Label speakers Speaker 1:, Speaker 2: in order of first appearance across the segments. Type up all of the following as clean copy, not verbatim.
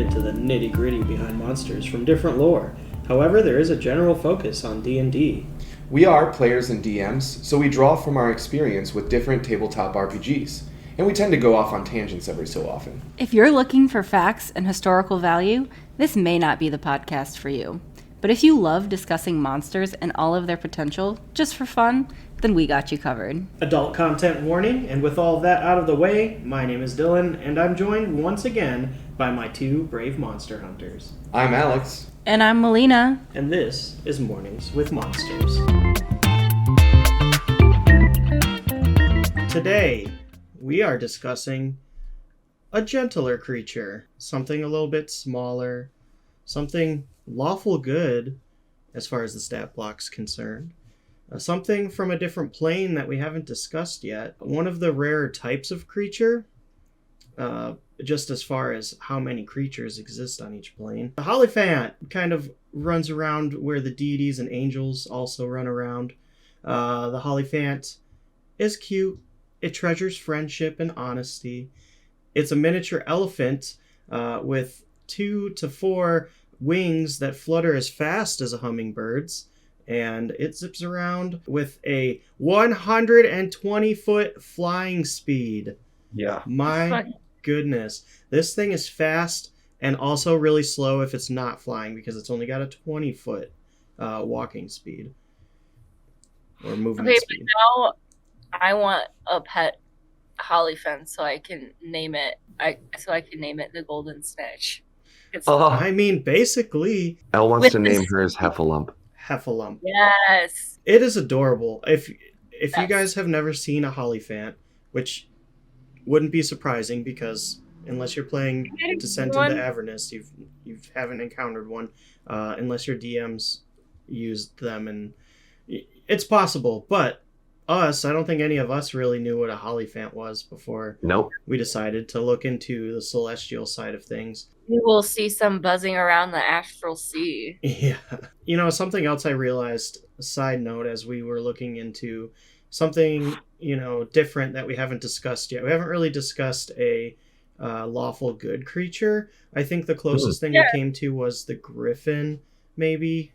Speaker 1: into the nitty-gritty behind monsters from different lore. However, there is a general focus on D&D.
Speaker 2: We are players and DMs, so we draw from our experience with different tabletop RPGs, and we tend to go off on tangents every so often.
Speaker 3: If you're looking for facts and historical value, this may not be the podcast for you. But if you love discussing monsters and all of their potential, just for fun, then we got you covered.
Speaker 1: Adult content warning, and with all that out of the way, my name is Dylan, and I'm joined once again by my two brave monster hunters.
Speaker 2: I'm Alex.
Speaker 3: And I'm Melina.
Speaker 1: And this is Mornings with Monsters. Today, we are discussing a gentler creature, something a little bit smaller, something lawful good as far as the stat block's concerned, something from a different plane that we haven't discussed yet, one of the rarer types of creature, just as far as how many creatures exist on each plane. The HollyPhant kind of runs around where the deities and angels also run around. The HollyPhant is cute. It treasures friendship and honesty. It's a miniature elephant with 2 to 4 wings that flutter as fast as a hummingbird's, and it zips around with a 120-foot flying speed.
Speaker 2: Yeah.
Speaker 1: My goodness. This thing is fast and also really slow if it's not flying because it's only got a 20-foot walking speed or movement speed.
Speaker 4: But now I want a pet HollyPhant so I can name it. The Golden Snitch.
Speaker 1: I mean, basically,
Speaker 5: Elle wants to name hers Heffalump.
Speaker 1: Heffalump.
Speaker 4: Yes.
Speaker 1: It is adorable. If you guys have never seen a HollyPhant, which wouldn't be surprising because unless you're playing Descent into Avernus, you haven't encountered one unless your DMs used them, and it's possible. But I don't think any of us really knew what a HollyPhant was before we decided to look into the celestial side of things.
Speaker 4: You will see some buzzing around the astral sea.
Speaker 1: Yeah. Something else I realized, a side note, as we were looking into something, different that we haven't discussed yet. We haven't really discussed a lawful good creature. I think the closest thing we came to was the griffin, maybe.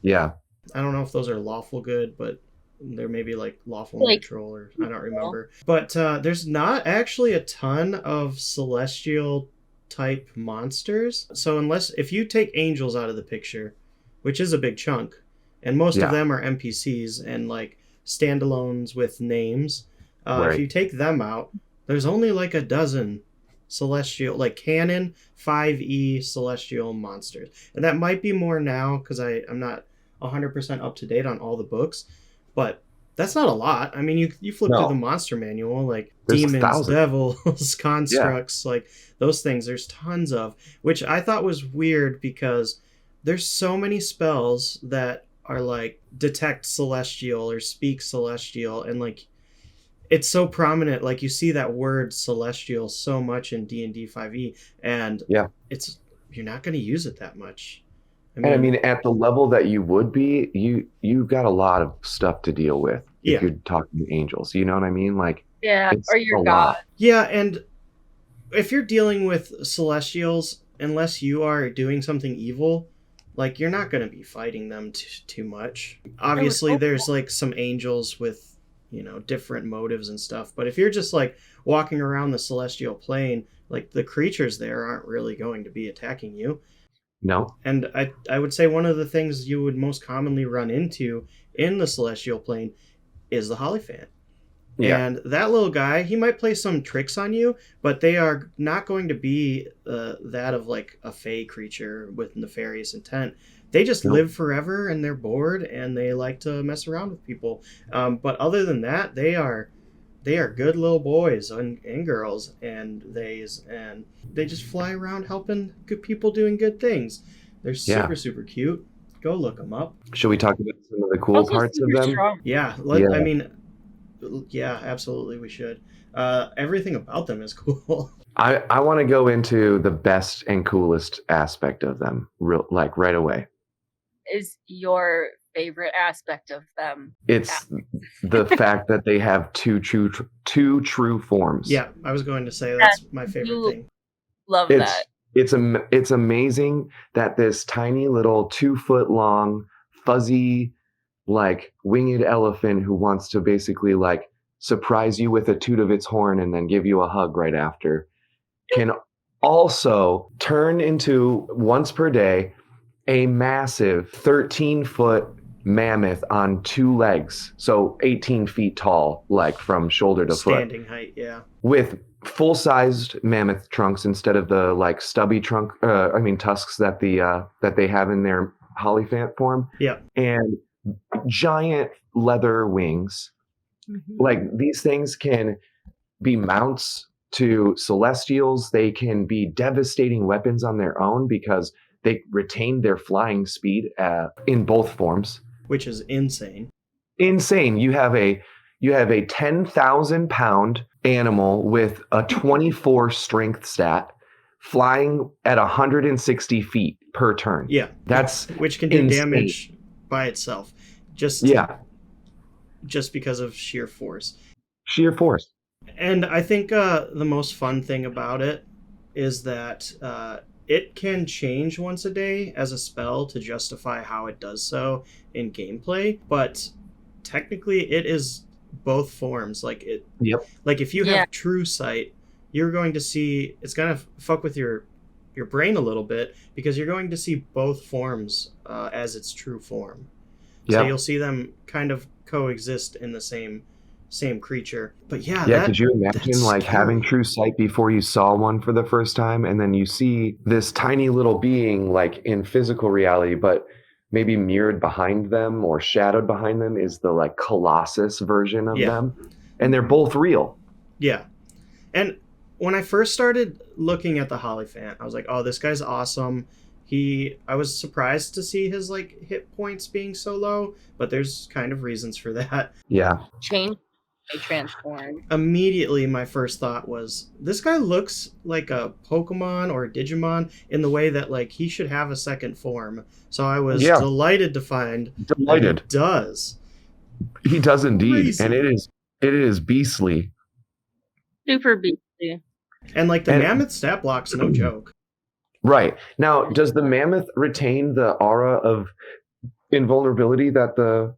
Speaker 5: Yeah.
Speaker 1: I don't know if those are lawful good, but they're maybe like lawful neutral, or I don't remember. But there's not actually a ton of celestial type monsters. So if you take angels out of the picture, which is a big chunk, and most of them are NPCs and like standalones with names, if you take them out, there's only like a dozen celestial, like canon 5e celestial monsters. And that might be more now because I'm not 100% up to date on all the books, but that's not a lot. I mean, you flip through the monster manual, like there's demons, devils, constructs, like those things, there's tons of, which I thought was weird because there's so many spells that are like detect celestial or speak celestial, and like it's so prominent, like you see that word celestial so much in D&D 5e, and you're not going to use it that much.
Speaker 5: I mean, at the level that you would be, you've got a lot of stuff to deal with if you're talking to angels. You know what I mean? Like,
Speaker 4: or your god.
Speaker 1: Yeah, and if you're dealing with celestials, unless you are doing something evil, like you're not going to be fighting them too much. Obviously, there's like some angels with different motives and stuff. But if you're just like walking around the celestial plane, like the creatures there aren't really going to be attacking you.
Speaker 5: No.
Speaker 1: And I would say one of the things you would most commonly run into in the celestial plane is the HollyPhant. Yeah. And that little guy, he might play some tricks on you, but they are not going to be that of like a fey creature with nefarious intent. They just live forever and they're bored and they like to mess around with people. But other than that, they are good little boys and girls, and they just fly around helping good people doing good things. They're super, super cute. Go look them up.
Speaker 5: Should we talk about some of the cool parts of them?
Speaker 1: Yeah. I mean, yeah, absolutely we should. Everything about them is cool.
Speaker 5: I want to go into the best and coolest aspect of them right away.
Speaker 4: Is your favorite aspect of them?
Speaker 5: It's the fact that they have two true forms.
Speaker 1: Yeah, I was going to say that's my favorite thing.
Speaker 4: Love that.
Speaker 5: It's amazing that this tiny little 2 foot long fuzzy like winged elephant who wants to basically like surprise you with a toot of its horn and then give you a hug right after can also turn into once per day a massive 13-foot mammoth on 2 legs, so 18 feet tall, like from shoulder to foot.
Speaker 1: Standing height, yeah.
Speaker 5: With full-sized mammoth trunks instead of the like stubby tusks that they have in their HollyPhant form.
Speaker 1: Yeah.
Speaker 5: And giant leather wings. Mm-hmm. Like these things can be mounts to celestials. They can be devastating weapons on their own because they retain their flying speed in both forms,
Speaker 1: which is insane.
Speaker 5: Insane. You have a 10,000-pound animal with a 24 strength stat flying at 160 feet per turn.
Speaker 1: Yeah,
Speaker 5: that's
Speaker 1: which can do insane damage by itself. Just because of sheer force.
Speaker 5: Sheer force.
Speaker 1: And I think the most fun thing about it is that it can change once a day as a spell to justify how it does so in gameplay, but technically it is both forms. Like it.
Speaker 5: Yep.
Speaker 1: Like if you have true sight, you're going to see it's gonna fuck with your brain a little bit because you're going to see both forms as its true form. Yep. So you'll see them kind of coexist in the same creature. But yeah,
Speaker 5: could you imagine like having true sight before you saw one for the first time, and then you see this tiny little being like in physical reality, but maybe mirrored behind them or shadowed behind them is the like Colossus version of them, and they're both real.
Speaker 1: Yeah. And when I first started looking at the HollyPhant, I was like, oh, this guy's awesome. I was surprised to see his like hit points being so low, but there's kind of reasons for that.
Speaker 5: Yeah.
Speaker 4: Change. They transform.
Speaker 1: Immediately, my first thought was, this guy looks like a Pokemon or a Digimon in the way that like he should have a second form. So I was delighted to find that he does.
Speaker 5: He does indeed, crazy. And it is beastly.
Speaker 4: Super beastly.
Speaker 1: And like the mammoth stat block's no joke.
Speaker 5: Right. Now, does the mammoth retain the aura of invulnerability that the...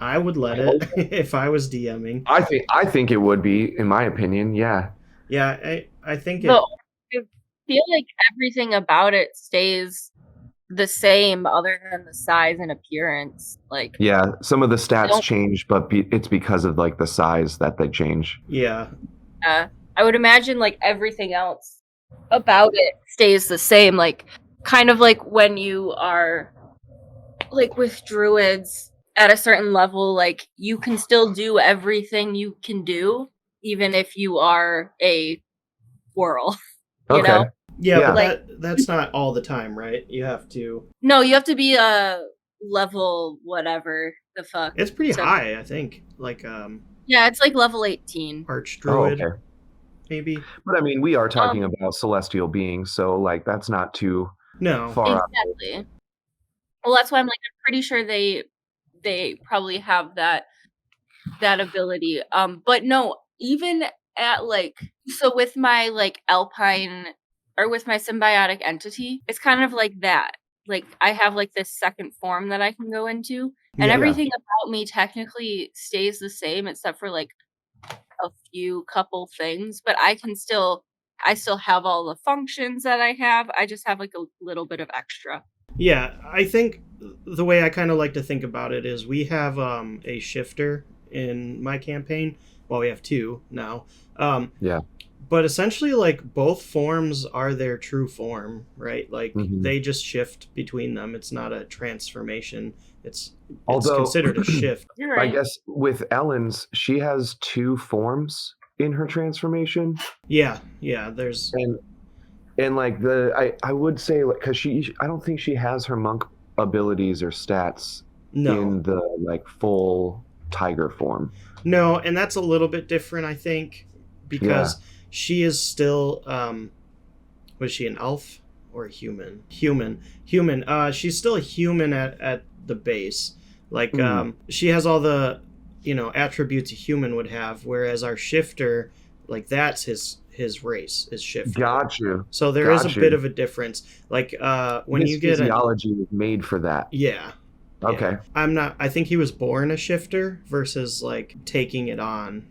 Speaker 1: I would let it if I was DMing.
Speaker 5: I think it would be, in my opinion, yeah.
Speaker 1: Yeah, I think it...
Speaker 4: I feel like everything about it stays the same other than the size and appearance. Like,
Speaker 5: yeah, some of the stats change, but it's because of like the size that they change.
Speaker 1: Yeah.
Speaker 4: I would imagine like everything else about it stays the same, like kind of like when you are like with druids at a certain level, like you can still do everything you can do even if you are a squirrel. You know?
Speaker 1: Yeah, but like, that's not all the time, right? You have to
Speaker 4: be a level whatever the fuck.
Speaker 1: It's pretty high, I think. Like
Speaker 4: yeah, it's like level 18.
Speaker 1: Archdruid. Oh, okay. Maybe.
Speaker 5: But I mean, we are talking about celestial beings, so like that's not too far
Speaker 4: exactly. Out. Well, that's why I'm like, I'm pretty sure they probably have that ability. But no, even at like, so with my like alpine or with my symbiotic entity, it's kind of like that. Like I have like this second form that I can go into, and everything about me technically stays the same except for like a couple things, but I still have all the functions that I have. I just have like a little bit of extra.
Speaker 1: Yeah, I think the way I kind of like to think about it is we have a shifter in my campaign. Well, we have 2 now. But essentially, like, both forms are their true form, right? Like, they just shift between them. It's not a transformation. It's considered a shift.
Speaker 4: Right.
Speaker 5: I guess with Ellen's, she has 2 forms in her transformation.
Speaker 1: Yeah, there's...
Speaker 5: And like, I would say, like, because I don't think she has her monk abilities or stats in the, like, full tiger form.
Speaker 1: No, and that's a little bit different, I think, because... She is still, was she an elf or a human? Human. She's still a human at the base. Like, she has all the, attributes a human would have, whereas our shifter, like, that's his his race is shifter.
Speaker 5: Got you.
Speaker 1: So there is a bit of a difference. Like when
Speaker 5: His
Speaker 1: you get
Speaker 5: physiology is made for that.
Speaker 1: Yeah.
Speaker 5: Okay.
Speaker 1: Yeah. I think he was born a shifter versus like taking it on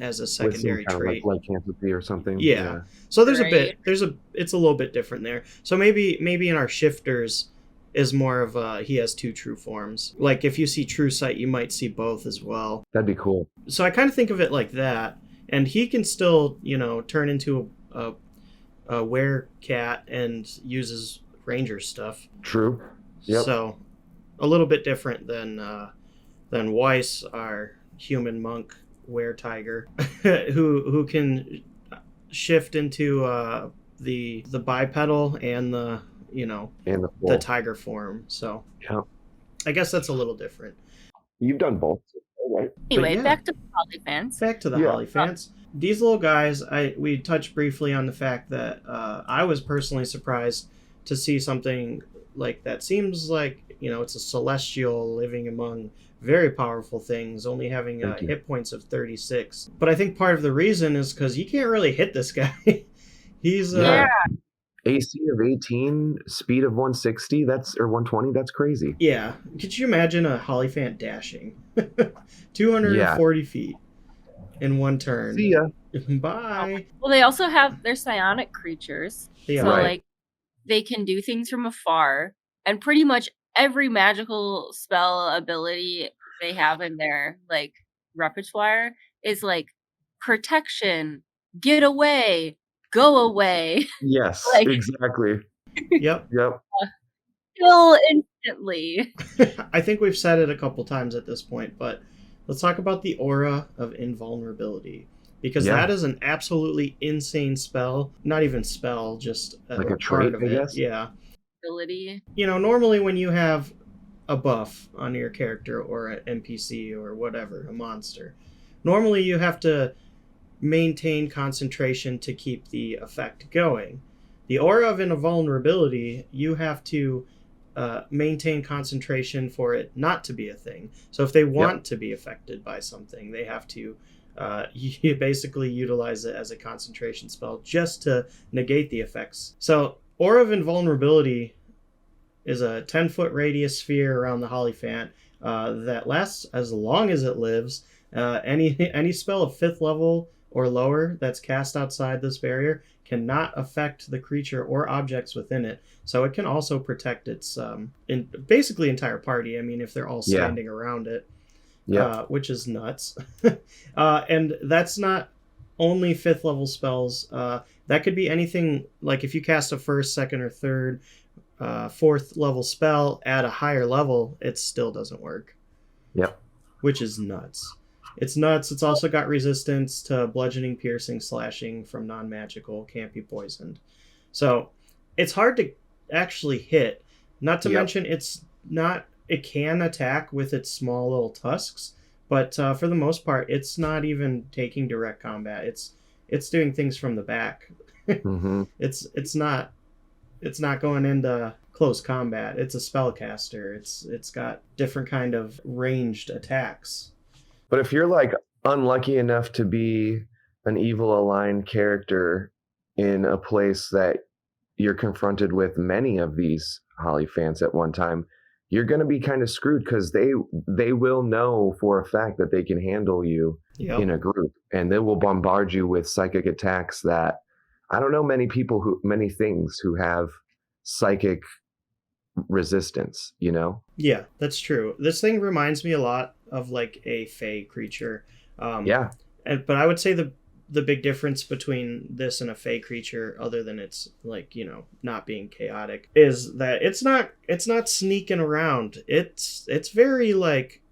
Speaker 1: as a secondary trait.
Speaker 5: Like lycanthropy or something.
Speaker 1: Yeah. So there's it's a little bit different there. So maybe in our shifters is more of he has two true forms. Like if you see True Sight, you might see both as well.
Speaker 5: That'd be cool.
Speaker 1: So I kind of think of it like that. And he can still, turn into a werecat and uses ranger stuff.
Speaker 5: True. Yep.
Speaker 1: So a little bit different than Weiss, our human monk were-tiger, who can shift into the bipedal and the the tiger form. So
Speaker 5: yeah.
Speaker 1: I guess that's a little different.
Speaker 5: You've done both, right?
Speaker 4: Anyway, back to the HollyPhants.
Speaker 1: Back to the HollyPhants. These little guys, we touched briefly on the fact that I was personally surprised to see something like that. Seems like it's a celestial living among very powerful things, only having hit points of 36. But I think part of the reason is because you can't really hit this guy. He's
Speaker 5: AC of 18, speed of 160, or 120, that's crazy.
Speaker 1: Yeah. Could you imagine a HollyPhant dashing 240 feet in one turn?
Speaker 5: See ya.
Speaker 1: Bye.
Speaker 4: Well, they also have their psionic creatures.
Speaker 1: Yeah.
Speaker 4: So like they can do things from afar, and pretty much every magical spell ability they have in their like repertoire is like protection, get away, go away.
Speaker 5: Yes,
Speaker 4: like,
Speaker 5: exactly.
Speaker 1: Yep.
Speaker 4: Kill instantly.
Speaker 1: I think we've said it a couple times at this point, but let's talk about the aura of invulnerability. Because that is an absolutely insane spell. Not even spell, just
Speaker 5: like a trait, I guess?
Speaker 1: Yeah.
Speaker 4: Ability.
Speaker 1: Normally when you have a buff on your character or an NPC or whatever, a monster, normally you have to maintain concentration to keep the effect going. The aura of invulnerability, you have to maintain concentration for it not to be a thing. So if they want to be affected by something, they have to you basically utilize it as a concentration spell just to negate the effects. So Aura of Invulnerability is a 10-foot radius sphere around the HollyPhant that lasts as long as it lives. Any spell of 5th level or lower that's cast outside this barrier cannot affect the creature or objects within it. So it can also protect its basically entire party. I mean, if they're all standing around it. Which is nuts. And that's not only 5th level spells. That could be anything, like if you cast a 1st, 2nd, or 3rd, 4th level spell at a higher level, it still doesn't work.
Speaker 5: Yep.
Speaker 1: Which is nuts. It's nuts. It's also got resistance to bludgeoning, piercing, slashing from non-magical, can't be poisoned. So it's hard to actually hit. Not to mention it can attack with its small little tusks, but for the most part, it's not even taking direct combat. It's doing things from the back.
Speaker 5: Mm-hmm.
Speaker 1: It's not going into close combat. It's a spellcaster. It's got different kind of ranged attacks.
Speaker 5: But if you're like unlucky enough to be an evil aligned character in a place that you're confronted with many of these HollyPhants at one time, you're going to be kind of screwed because they will know for a fact that they can handle you in a group, and they will bombard you with psychic attacks that I don't know many things who have psychic resistance,
Speaker 1: Yeah, that's true. This thing reminds me a lot of like a fey creature. But I would say the big difference between this and a fey creature, other than it's like, not being chaotic, is that it's not sneaking around. It's very like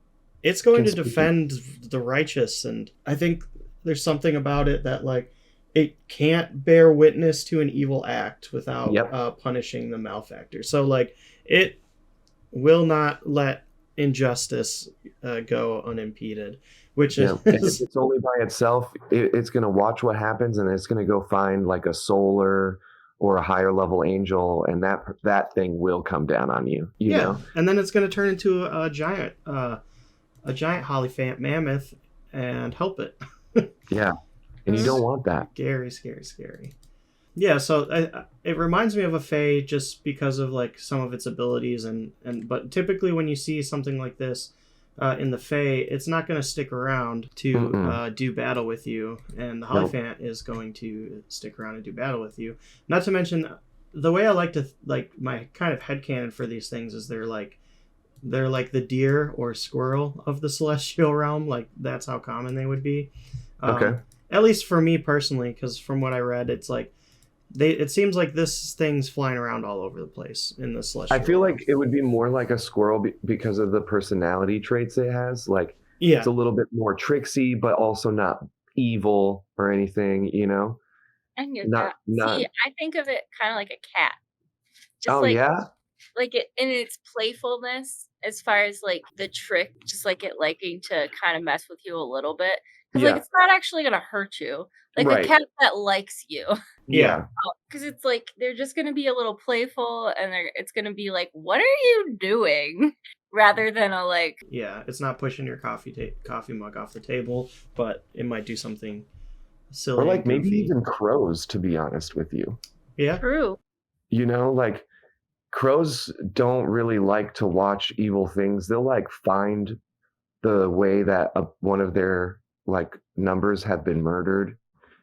Speaker 1: it's going to defend the righteous, and I think there's something about it that like it can't bear witness to an evil act without punishing the malefactor. So like it will not let injustice go unimpeded. Which is
Speaker 5: if it's only by itself, it's going to watch what happens, and it's going to go find like a solar or a higher level angel, and that thing will come down on you. You know?
Speaker 1: And then it's going to turn into a giant HollyPhant mammoth and help it.
Speaker 5: And you don't want that.
Speaker 1: Scary. Yeah, so it reminds me of a Fae just because of like some of its abilities but typically when you see something like this in the Fae, it's not going to stick around to do battle with you, and the HollyPhant is going to stick around and do battle with you. Not to mention, the way I like to my kind of headcanon for these things is they're like the deer or squirrel of the celestial realm. Like that's how common they would be.
Speaker 5: Okay.
Speaker 1: At least for me personally, because from what I read, it's like it seems like this thing's flying around all over the place in the celestial.
Speaker 5: I feel like it would be more like a squirrel because of the personality traits it has. Like, it's a little bit more tricksy, but also not evil or anything, you know?
Speaker 4: I get that. See, I think of it kind of like a cat.
Speaker 5: Just
Speaker 4: like it in its playfulness, as far as like the trick, just like it liking to kind of mess with you a little bit. Because like it's not actually gonna hurt you. Like a cat that likes you.
Speaker 1: Yeah.
Speaker 4: Because it's like they're just gonna be a little playful, and it's gonna be like, "What are you doing?" Rather than a like.
Speaker 1: Yeah, it's not pushing your coffee mug off the table, but it might do something silly.
Speaker 5: Or like maybe even crows, to be honest with you.
Speaker 1: Yeah.
Speaker 4: True.
Speaker 5: You know, like crows don't really like to watch evil things. They'll like find the way that one of their like numbers have been murdered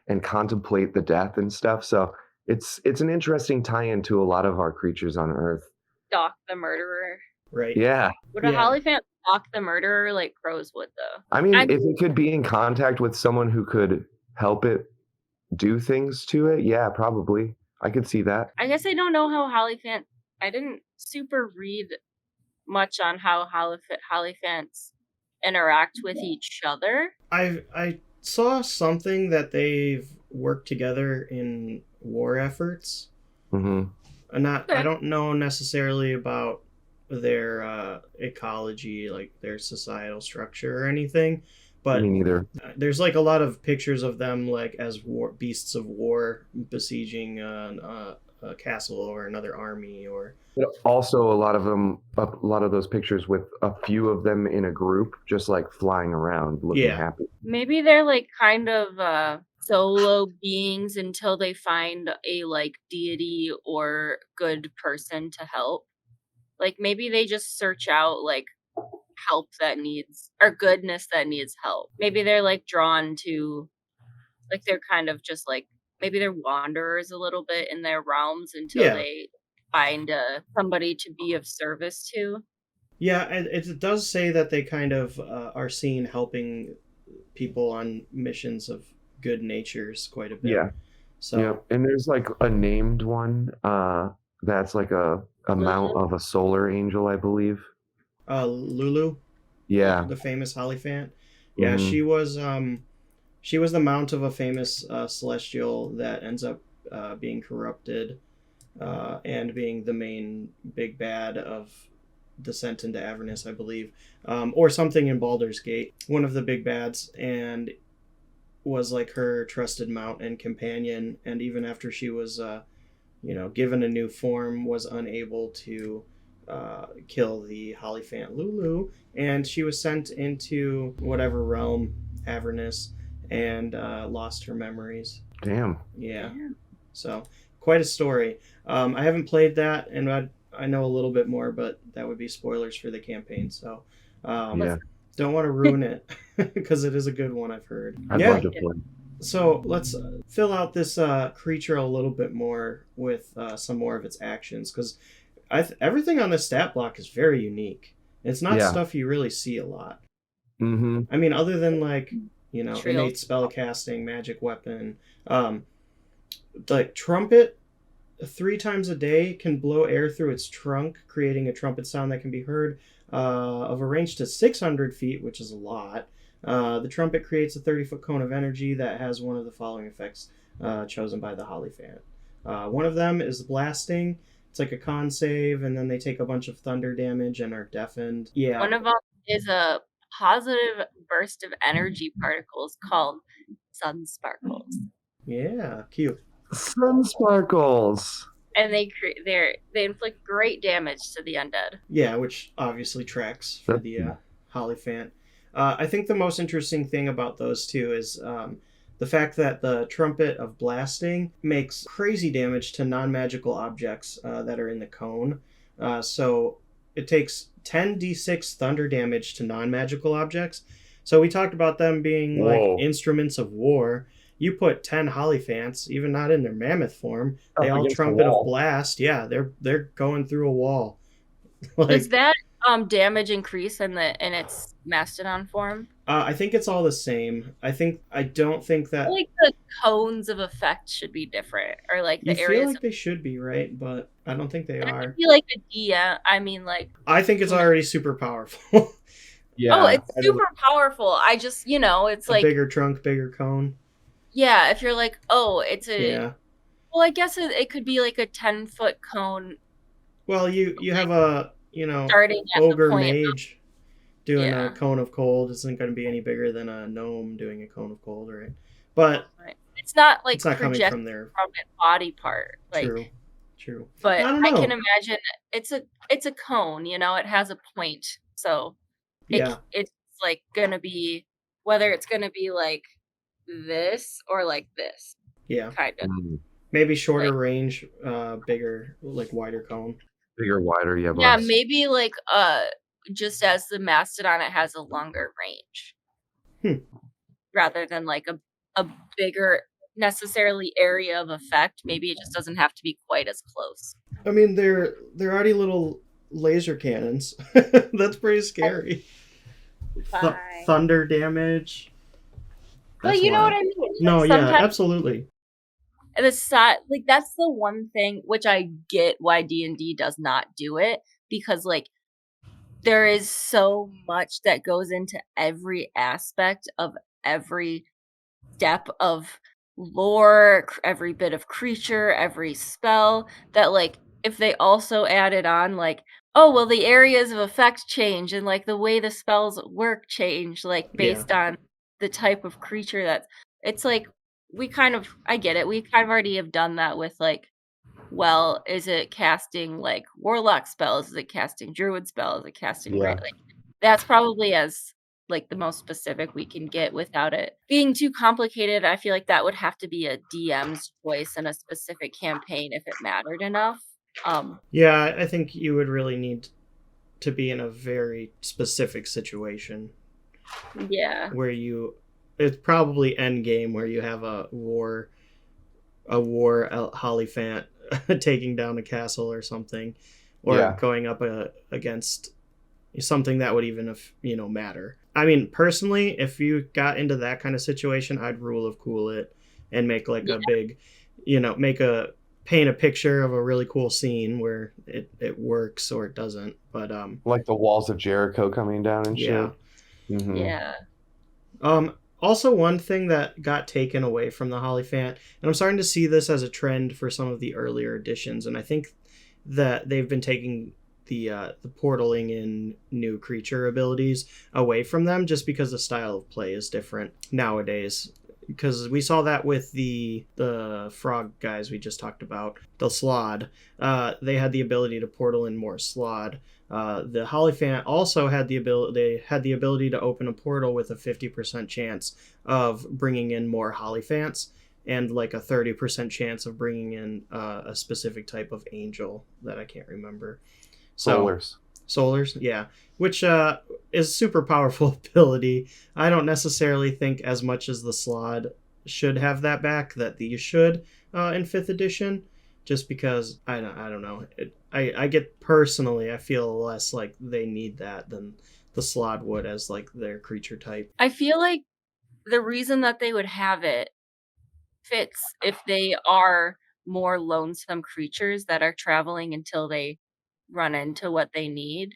Speaker 5: and contemplate the death and stuff. So it's an interesting tie-in to a lot of our creatures on Earth.
Speaker 4: Stalk the murderer.
Speaker 1: Right.
Speaker 5: Yeah.
Speaker 4: Would a HollyPhant stalk the murderer like crows would, though?
Speaker 5: I mean, if it could be in contact with someone who could help it do things to it, yeah, probably. I could see that.
Speaker 4: I guess I don't know how HollyPhant. I didn't super read much on how HollyPhants interact with each other.
Speaker 1: I saw something that they've worked together in war efforts.
Speaker 5: Mm-hmm.
Speaker 1: I don't know necessarily about their ecology, like their societal structure or anything, but
Speaker 5: me neither.
Speaker 1: There's like a lot of pictures of them like as beasts of war besieging a castle or another army, or
Speaker 5: also a lot of those pictures with a few of them in a group just like flying around looking happy.
Speaker 4: Maybe they're like kind of solo beings until they find a like deity or good person to help. Like maybe they just search out like help that needs, or goodness that needs help. Maybe they're like drawn to, like they're kind of just like, maybe they're wanderers a little bit in their realms until they find somebody to be of service to.
Speaker 1: Yeah, and it does say that they kind of are seen helping people on missions of good natures quite a bit.
Speaker 5: Yeah. So yeah, and there's like a named one that's like a mount of a solar angel, I believe.
Speaker 1: Lulu.
Speaker 5: Yeah.
Speaker 1: The famous HollyPhant. Yeah, she was the mount of a famous celestial that ends up being corrupted and being the main big bad of Descent into Avernus, I believe, or something in Baldur's Gate. One of the big bads, and was like her trusted mount and companion. And even after she was, given a new form, was unable to kill the HollyPhant Lulu, and she was sent into whatever realm, Avernus, and lost her memories.
Speaker 5: Damn.
Speaker 1: Yeah. So quite a story. I haven't played that, and I know a little bit more, but that would be spoilers for the campaign. So don't want to ruin it because it is a good one, I've heard.
Speaker 5: I'd love to play.
Speaker 1: So let's fill out this creature a little bit more with some more of its actions, because everything on this stat block is very unique. It's not stuff you really see a lot.
Speaker 5: Mm-hmm.
Speaker 1: I mean, other than like, innate spellcasting, magic weapon. Like trumpet, 3 times a day can blow air through its trunk, creating a trumpet sound that can be heard of a range to 600 feet, which is a lot. The trumpet creates a 30-foot cone of energy that has one of the following effects chosen by the HollyPhant. One of them is blasting. It's like a con save, and then they take a bunch of thunder damage and are deafened. Yeah.
Speaker 4: One of them is a positive burst of energy particles called sun sparkles.
Speaker 1: Yeah, cute.
Speaker 5: Sun sparkles.
Speaker 4: And they inflict great damage to the undead.
Speaker 1: Yeah, which obviously tracks for the HollyPhant. I think the most interesting thing about those two is the fact that the Trumpet of Blasting makes crazy damage to non-magical objects that are in the cone. So it takes 10d6 thunder damage to non-magical objects. So we talked about them being like instruments of war. You put 10 HollyPhants, even not in their mammoth form, they all Trumpet of Blast. Yeah, they're going through a wall.
Speaker 4: Does that damage increase in its mastodon form?
Speaker 1: I think it's all the same. I don't think that.
Speaker 4: Like the cones of effect should be different, or like the
Speaker 1: you
Speaker 4: areas.
Speaker 1: Feel like they should be, right? But I don't think they are.
Speaker 4: I feel like a DM. I mean, like.
Speaker 1: I think it's already super powerful.
Speaker 5: Yeah.
Speaker 4: Oh, it's super powerful. I just, it's like
Speaker 1: bigger trunk, bigger cone.
Speaker 4: Yeah, if you're like, oh, it's a.
Speaker 1: Yeah.
Speaker 4: Well, I guess it could be like a 10-foot cone.
Speaker 1: Well, you have a
Speaker 4: starting at
Speaker 1: ogre
Speaker 4: the point
Speaker 1: mage doing a cone of cold isn't going to be any bigger than a gnome doing a cone of cold, right? But
Speaker 4: it's not like
Speaker 1: it's not coming from their
Speaker 4: body part. Like,
Speaker 1: true.
Speaker 4: But I can imagine it's a cone. It has a point, so it's like gonna be whether it's gonna be like this or like this.
Speaker 1: Yeah,
Speaker 4: kind of.
Speaker 1: Maybe shorter range, bigger, like wider cone.
Speaker 5: Bigger, wider, yeah.
Speaker 4: Yeah, maybe like just as the mastodon, it has a longer range, rather than like a bigger necessarily area of effect. Maybe it just doesn't have to be quite as close.
Speaker 1: I mean, they're already little laser cannons. That's pretty scary. Thunder damage.
Speaker 4: But you know what I mean?
Speaker 1: No, yeah, absolutely.
Speaker 4: That's the one thing which I get why D&D does not do it, because like there is so much that goes into every aspect of every step of lore, every bit of creature, every spell, that like if they also added on like, oh well, the areas of effect change and like the way the spells work change, like based on the type of creature it's like I get it. We kind of already have done that with like, well, is it casting like warlock spells? Is it casting druid spells? Is it casting right? Like that's probably as like the most specific we can get without it being too complicated. I feel like that would have to be a DM's choice in a specific campaign if it mattered enough.
Speaker 1: Yeah, I think you would really need to be in a very specific situation.
Speaker 4: Yeah.
Speaker 1: Where it's probably end game where you have a war HollyPhant taking down a castle or something, or going up against something that would even matter. I mean, personally, if you got into that kind of situation, I'd rule of cool it and make like a big, paint a picture of a really cool scene where it works or it doesn't. But
Speaker 5: like the walls of Jericho coming down and shit.
Speaker 4: Mm-hmm. Yeah.
Speaker 1: Also, one thing that got taken away from the HollyPhant, and I'm starting to see this as a trend for some of the earlier editions, and I think that they've been taking the portaling in new creature abilities away from them just because the style of play is different nowadays. Because we saw that with the frog guys we just talked about, the Slod. They had the ability to portal in more Slod. The HollyPhant also had the ability to open a portal with a 50% chance of bringing in more HollyPhants and like a 30% chance of bringing in a specific type of angel that I can't remember. Solars, yeah, which is super powerful ability. I don't necessarily think as much as the Slod should have that back that these should in 5th edition, just because I don't know. I get personally, I feel less like they need that than the Slod would as like their creature type.
Speaker 4: I feel like the reason that they would have it fits if they are more lonesome creatures that are traveling until they run into what they need.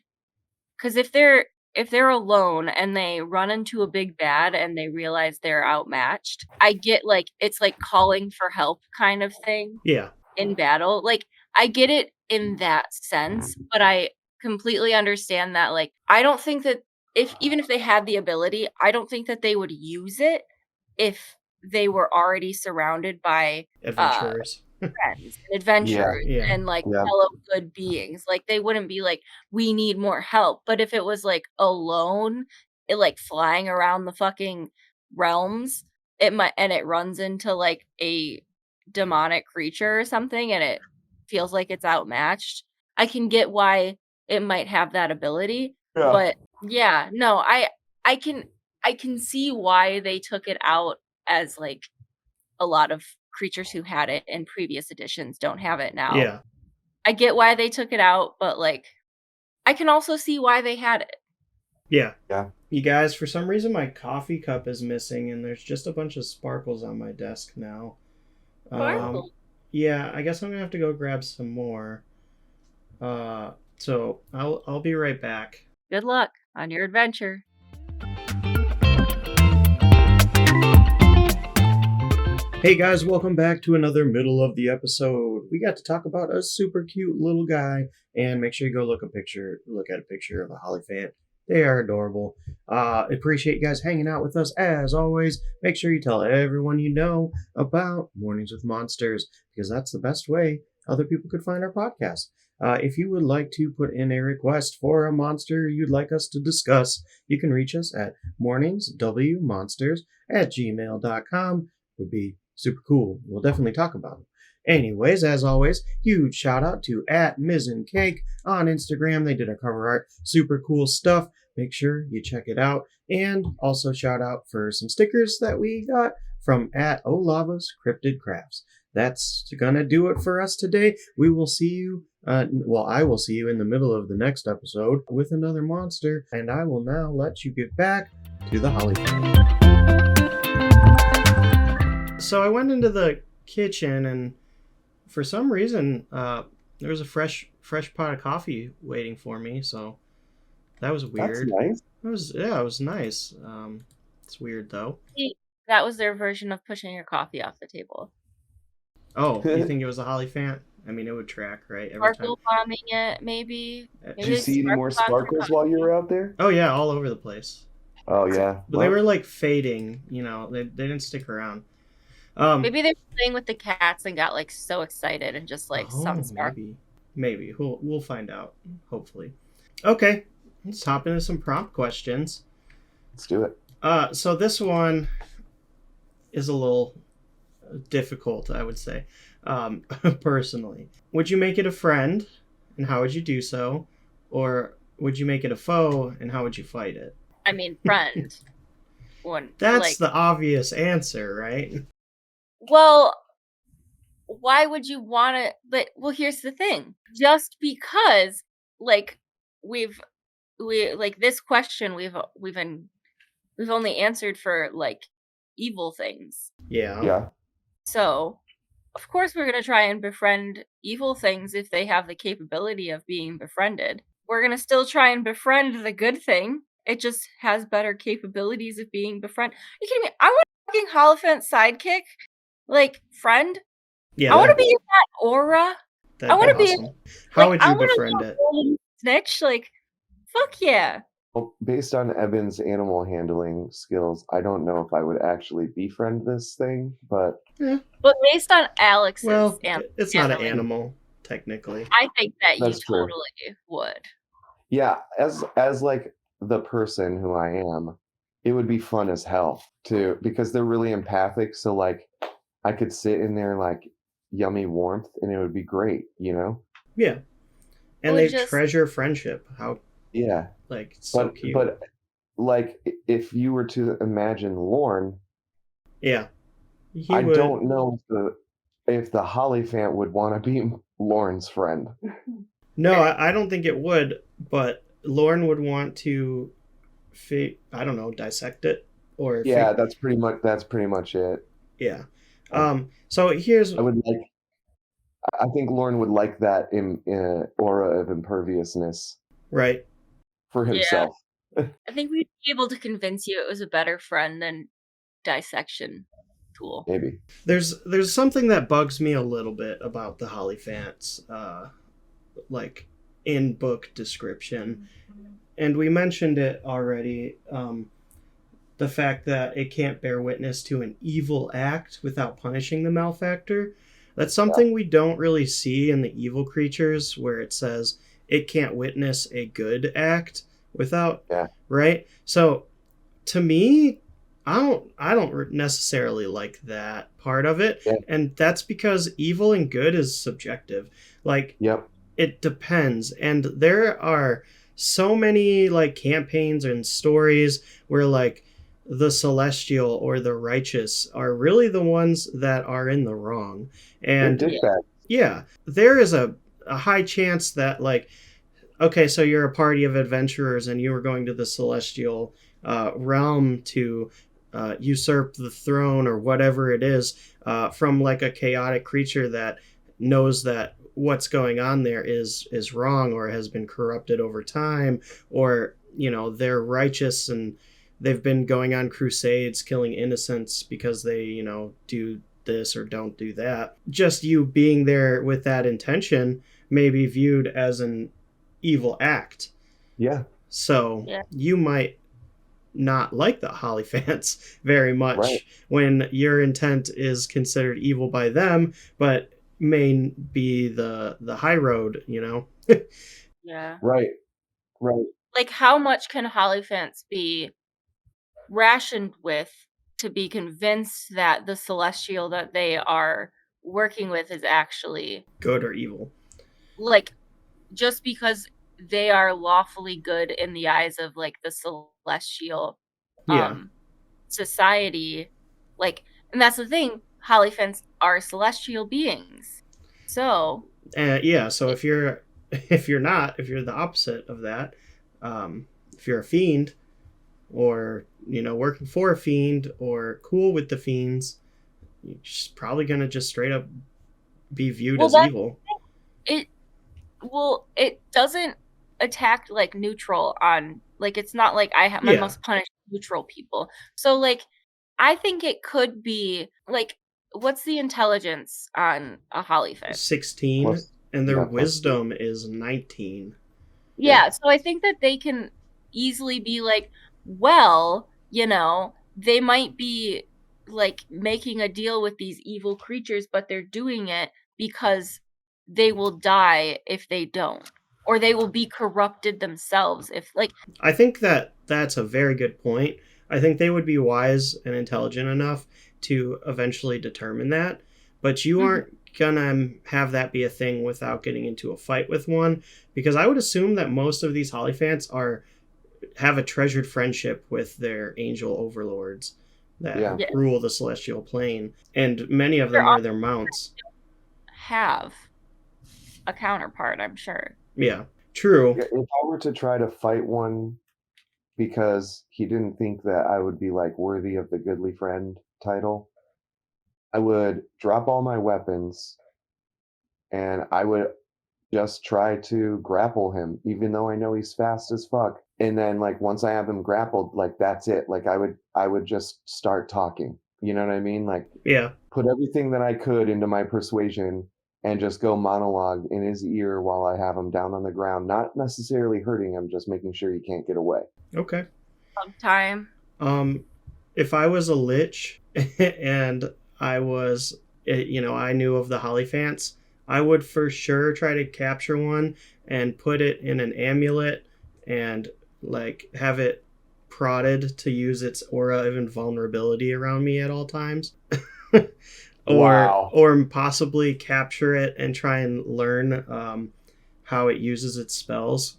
Speaker 4: Because if they're alone and they run into a big bad and they realize they're outmatched, I get like it's like calling for help kind of thing.
Speaker 1: Yeah.
Speaker 4: In battle, like I get it in that sense, but I completely understand that. Like I don't think that even if they had the ability, I don't think that they would use it if they were already surrounded by
Speaker 1: adventurers.
Speaker 4: Friends and adventurers and like fellow good beings. Like they wouldn't be like, we need more help. But if it was like alone, like flying around the fucking realms, it runs into like a demonic creature or something and it feels like it's outmatched, I can get why it might have that ability.
Speaker 5: Yeah.
Speaker 4: But yeah, no, I can see why they took it out, as like a lot of creatures who had it in previous editions don't have it now.
Speaker 1: Yeah.
Speaker 4: I get why they took it out, but like I can also see why they had it.
Speaker 1: Yeah.
Speaker 5: Yeah.
Speaker 1: You guys, for some reason my coffee cup is missing and there's just a bunch of sparkles on my desk now.
Speaker 4: Sparkles?
Speaker 1: Yeah, I guess I'm gonna have to go grab some more. So I'll be right back.
Speaker 4: Good luck on your adventure.
Speaker 1: Hey guys, welcome back to another middle of the episode. We got to talk about a super cute little guy, and make sure you go look at a picture of a HollyPhant. They are adorable. Appreciate you guys hanging out with us as always. Make sure you tell everyone you know about Mornings with Monsters, because that's the best way other people could find our podcast. If you would like to put in a request for a monster you'd like us to discuss, you can reach us at morningswmonsters@gmail.com. Would be super cool. We'll definitely talk about it. Anyways, as always, huge shout out to @MizenCake on Instagram. They did our cover art. Super cool stuff. Make sure you check it out. And also shout out for some stickers that we got from @Olava's Cryptid Crafts. That's gonna do it for us today. We will see you, I will see you in the middle of the next episode with another monster. And I will now let you get back to the HollyPhant. So I went into the kitchen, and for some reason, there was a fresh pot of coffee waiting for me. So that was weird.
Speaker 5: That's nice.
Speaker 1: It was nice. It's weird though.
Speaker 4: That was their version of pushing your coffee off the table.
Speaker 1: Oh, you think it was a HollyPhant? I mean, it would track, right?
Speaker 4: Sparkle bombing it, maybe.
Speaker 5: Did you see any more sparkles while you were out there?
Speaker 1: Oh yeah, all over the place.
Speaker 5: Oh yeah.
Speaker 1: But they were like fading. You know, they didn't stick around.
Speaker 4: Maybe they were playing with the cats and got like so excited and just like some spark.
Speaker 1: Maybe we'll find out. Hopefully. Okay, let's hop into some prompt questions.
Speaker 5: Let's do it.
Speaker 1: So this one is a little difficult, I would say. Personally, would you make it a friend, and how would you do so, or would you make it a foe, and how would you fight it?
Speaker 4: I mean, friend.
Speaker 1: That's the obvious answer, right?
Speaker 4: Well, why would you want to? But well, here's the thing. Just because, like, this question we've only answered for like evil things.
Speaker 1: Yeah.
Speaker 4: So, of course, we're gonna try and befriend evil things if they have the capability of being befriended. We're gonna still try and befriend the good thing. It just has better capabilities of being befriended. Are you kidding me? I want a fucking HollyPhant sidekick. Like, friend?
Speaker 1: Yeah.
Speaker 4: I want to be in that aura. I want to be.
Speaker 1: How would you befriend it?
Speaker 4: Snitch? Like, fuck yeah.
Speaker 5: Well, based on Evan's animal handling skills, I don't know if I would actually befriend this thing, but...
Speaker 1: Yeah.
Speaker 4: But based on Alex's
Speaker 1: it's not an animal, technically.
Speaker 4: I think that
Speaker 5: That's
Speaker 4: you totally would.
Speaker 5: Yeah, as like the person who I am, it would be fun as hell, too, because they're really empathic, so like... I could sit in there like yummy warmth and it would be great, you know?
Speaker 1: Yeah. And they treasure friendship. How like so cute.
Speaker 5: But like if you were to imagine Lorne,
Speaker 1: yeah.
Speaker 5: Don't know if the HollyPhant would want to be Lorne's friend.
Speaker 1: No, I don't think it would, but Lorne would want to dissect it or
Speaker 5: that's pretty much it.
Speaker 1: Yeah. So here's...
Speaker 5: I think Lorne would like that in aura of imperviousness.
Speaker 1: Right.
Speaker 5: For himself.
Speaker 4: Yeah. I think we'd be able to convince you it was a better friend than dissection tool.
Speaker 5: Maybe.
Speaker 1: There's something that bugs me a little bit about the HollyPhant's like in book description. And we mentioned it already. The fact that it can't bear witness to an evil act without punishing the malefactor. That's something we don't really see in the evil creatures, where it says it can't witness a good act without, right? So, to me, I don't necessarily like that part of it,
Speaker 5: Yeah.
Speaker 1: and that's because evil and good is subjective. Like
Speaker 5: Yep.
Speaker 1: it depends, and there are so many like campaigns and stories where like the celestial or the righteous are really the ones that are in the wrong.
Speaker 5: They're
Speaker 1: And
Speaker 5: dickbags.
Speaker 1: yeah, there is a high chance that like okay, so you're a party of adventurers and you are going to the celestial realm to usurp the throne or whatever it is from like a chaotic creature that knows that what's going on there is wrong or has been corrupted over time, or you know they're righteous and they've been going on crusades killing innocents because they you know do this or don't do that. Just you being there with that intention may be viewed as an evil act.
Speaker 5: Yeah.
Speaker 1: So
Speaker 4: Yeah.
Speaker 1: you might not like the HollyPhants very much
Speaker 5: Right.
Speaker 1: when your intent is considered evil by them, but may be the high road, you know?
Speaker 4: Yeah.
Speaker 5: Right. Right.
Speaker 4: Like, how much can HollyPhants be rationed with to be convinced that the celestial that they are working with is actually
Speaker 1: Good or evil.
Speaker 4: like just because they are lawfully good in the eyes of like the celestial
Speaker 1: Yeah.
Speaker 4: society, like, and that's the thing, HollyPhants are celestial beings, so
Speaker 1: Yeah, so if you're if you're not, if you're the opposite of that, if you're a fiend or you know working for a fiend or cool with the fiends, you're just probably gonna just straight up be viewed
Speaker 4: well
Speaker 1: as
Speaker 4: that
Speaker 1: evil.
Speaker 4: it well it doesn't attack like neutral on like it's not like I
Speaker 1: Yeah.
Speaker 4: must punish neutral people, so like I think it could be like what's the intelligence on a HollyPhant?
Speaker 1: 16
Speaker 5: Plus,
Speaker 1: and their
Speaker 5: yeah, plus two.
Speaker 1: wisdom is 19.
Speaker 4: Yeah, so I think that they can easily be like, well, you know, they might be like making a deal with these evil creatures, but they're doing it because they will die if they don't, or they will be corrupted themselves if like
Speaker 1: I think that that's a very good point. I think they would be wise and intelligent enough to eventually determine that, but you
Speaker 4: Mhm.
Speaker 1: aren't gonna have that be a thing without getting into a fight with one, because I would assume that most of these HollyPhants are have a treasured friendship with their angel overlords that
Speaker 5: Yeah.
Speaker 4: Yeah,
Speaker 1: rule the celestial plane, and many of
Speaker 4: they're
Speaker 1: them
Speaker 4: all
Speaker 1: are their mounts.
Speaker 4: have a counterpart, I'm sure.
Speaker 1: Yeah, true.
Speaker 5: Yeah, if I were to try to fight one because he didn't think that I would be like worthy of the goodly friend title, I would drop all my weapons and I would just try to grapple him, even though I know he's fast as fuck. And then like once I have him grappled, like that's it. Like I would just start talking. You know what I mean? Like
Speaker 1: Yeah.
Speaker 5: put everything that I could into my persuasion and just go monologue in his ear while I have him down on the ground, not necessarily hurting him, just making sure he can't get away.
Speaker 1: Okay.
Speaker 4: Sometime.
Speaker 1: If I was a lich and I was, you know, I knew of the HollyPhants, I would for sure try to capture one and put it in an amulet and like have it prodded to use its aura of invulnerability around me at all times.
Speaker 5: Wow.
Speaker 1: Or possibly capture it and try and learn how it uses its spells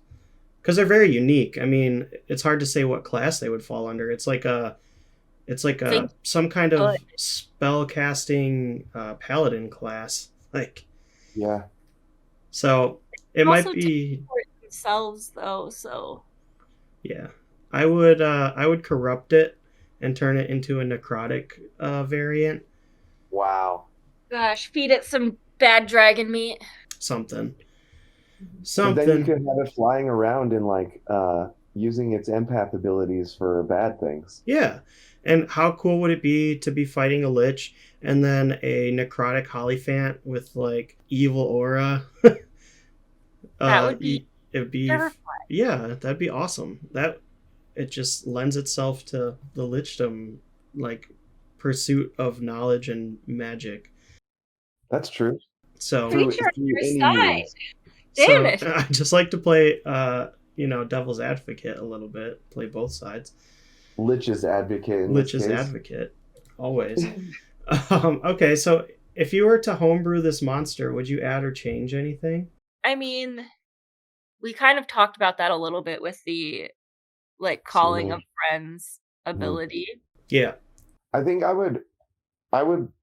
Speaker 1: because they're very unique. I mean, it's hard to say what class they would fall under. It's like
Speaker 4: Think
Speaker 1: some kind
Speaker 4: good.
Speaker 1: of spell casting paladin class. Like
Speaker 5: Yeah.
Speaker 1: so, it might
Speaker 4: Also
Speaker 1: be
Speaker 4: teleport themselves though, so
Speaker 1: yeah. I would corrupt it and turn it into a necrotic variant.
Speaker 5: Wow.
Speaker 4: gosh, feed it some bad dragon meat.
Speaker 1: Something.
Speaker 5: But then you
Speaker 1: Something.
Speaker 5: could have it flying around and like using its empath abilities for bad things.
Speaker 1: Yeah. And how cool would it be to be fighting a lich and then a necrotic HollyPhant with like evil aura?
Speaker 4: That would be
Speaker 1: It'd be
Speaker 4: terrifying.
Speaker 1: yeah, that'd be awesome. That it just lends itself to the lichdom like pursuit of knowledge and magic.
Speaker 5: That's true.
Speaker 1: So
Speaker 5: Through
Speaker 4: Creature on your
Speaker 5: any
Speaker 4: side.
Speaker 5: means.
Speaker 4: Damn
Speaker 1: so
Speaker 4: it.
Speaker 1: I just like to play you know, devil's advocate a little bit, play both sides.
Speaker 5: Lich's advocate in this
Speaker 1: Lich's
Speaker 5: case.
Speaker 1: advocate, always. Okay, so if you were to homebrew this monster, would you add or change anything?
Speaker 4: I mean, we kind of talked about that a little bit with the like calling of friends ability.
Speaker 1: Yeah.
Speaker 5: I think I would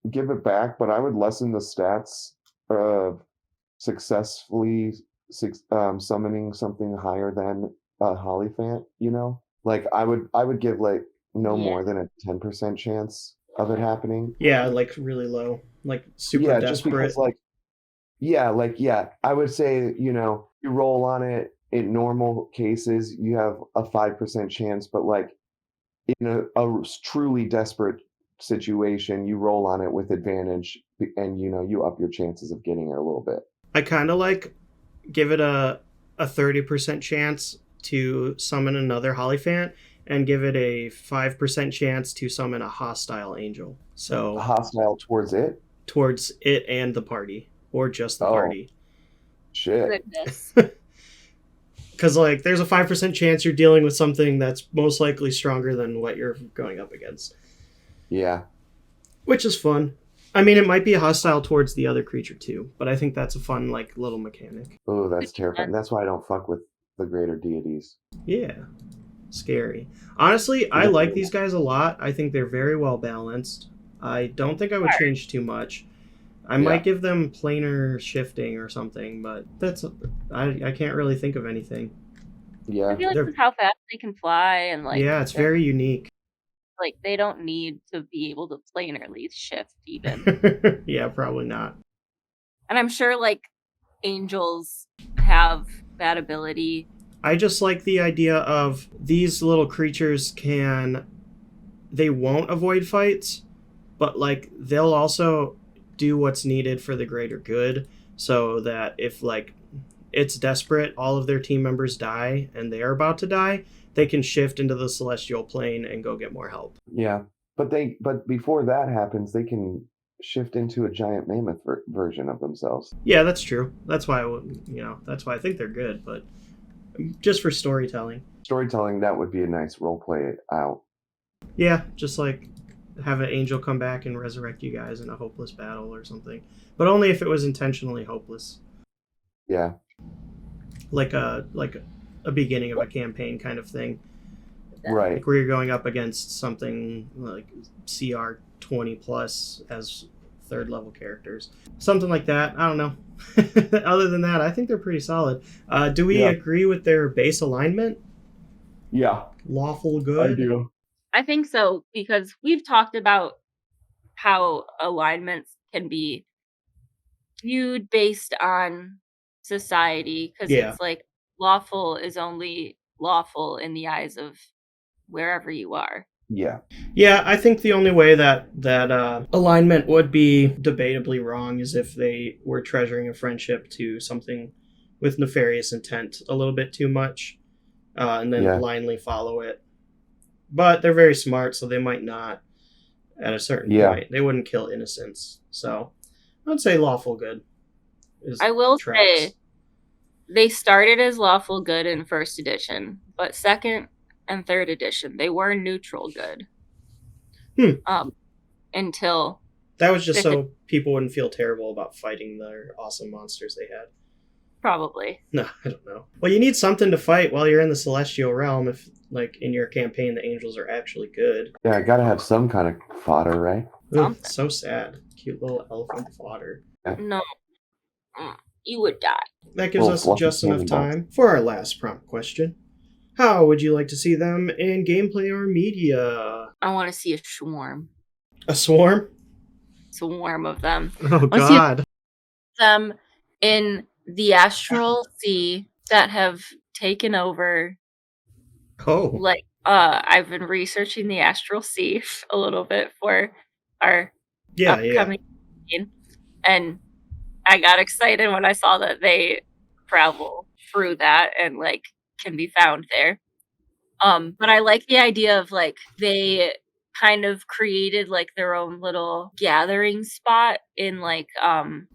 Speaker 5: give it back, but I would lessen the stats of successfully summoning something higher than a HollyPhant, you know? Like I would give like no
Speaker 4: Yeah.
Speaker 5: more than a 10% chance of it happening.
Speaker 1: Yeah, like really low. Like super
Speaker 5: Yeah,
Speaker 1: desperate.
Speaker 5: just because I would say, you know, you roll on it in normal cases, you have a 5% chance, but like in a truly desperate situation, you roll on it with advantage and you know, you up your chances of getting her a little bit.
Speaker 1: I kind of like give it a 30% chance to summon another HollyPhant and give it a 5% chance to summon a hostile angel. So
Speaker 5: hostile towards it?
Speaker 1: Towards it and the party, or just the party.
Speaker 5: Shit.
Speaker 4: Goodness.
Speaker 1: Because like there's a 5% chance you're dealing with something that's most likely stronger than what you're going up against.
Speaker 5: Yeah.
Speaker 1: Which is fun. I mean, it might be hostile towards the other creature too, but I think that's a fun like little mechanic.
Speaker 5: Oh, that's terrifying. That's why I don't fuck with the greater deities.
Speaker 1: Yeah. Scary. Honestly, I like these guys a lot. I think they're very well balanced. I don't think I would change too much. I might give them planar shifting or something, but I can't really think of anything.
Speaker 5: Yeah.
Speaker 4: I feel like with how fast they can fly and like
Speaker 1: yeah, it's very unique.
Speaker 4: Like they don't need to be able to planarly shift even.
Speaker 1: Yeah, probably not.
Speaker 4: And I'm sure like angels have that ability.
Speaker 1: I just like the idea of these little creatures they won't avoid fights, but like they'll also do what's needed for the greater good, so that if like it's desperate, all of their team members die and they're about to die, they can shift into the celestial plane and go get more help.
Speaker 5: Yeah, but before that happens, they can shift into a giant mammoth version of themselves.
Speaker 1: Yeah, that's true. That's why that's why I think they're good, but just for storytelling.
Speaker 5: Storytelling, that would be a nice role play out.
Speaker 1: Yeah, just like have an angel come back and resurrect you guys in a hopeless battle or something, but only if it was intentionally hopeless.
Speaker 5: Yeah,
Speaker 1: like a beginning of a campaign kind of thing,
Speaker 5: right?
Speaker 1: Like where you're going up against something like CR 20 plus as third level characters, something like that. I don't know. Other than that, I think they're pretty solid. Do we agree with their base alignment?
Speaker 5: Yeah,
Speaker 1: lawful good.
Speaker 5: I do.
Speaker 4: I think so, because we've talked about how alignments can be viewed based on society, because it's like lawful is only lawful in the eyes of wherever you are.
Speaker 1: Yeah, I think the only way that alignment would be debatably wrong is if they were treasuring a friendship to something with nefarious intent a little bit too much, and then blindly follow it. But they're very smart, so they might not at a certain point. They wouldn't kill innocents. So I'd say lawful good.
Speaker 4: I will say they started as lawful good in first edition, but second and third edition they were neutral good. Until
Speaker 1: that was just so people wouldn't feel terrible about fighting their awesome monsters they had.
Speaker 4: Probably.
Speaker 1: No, I don't know. Well, you need something to fight while you're in the celestial realm. If, like, in your campaign, the angels are actually good.
Speaker 5: Yeah, I gotta have some kind of fodder, right?
Speaker 1: Ugh, so sad. Cute little elephant fodder.
Speaker 4: No. You would die.
Speaker 1: That gives us just enough time for our last prompt question. How would you like to see them in gameplay or media?
Speaker 4: I want to see a swarm.
Speaker 1: A swarm?
Speaker 4: Swarm of them.
Speaker 1: Oh, God.
Speaker 4: Them in the astral sea that have taken over.
Speaker 1: Oh.
Speaker 4: Like, I've been researching the astral sea a little bit for our upcoming campaign, and I got excited when I saw that they travel through that and like can be found there. But I like the idea of like they kind of created like their own little gathering spot in like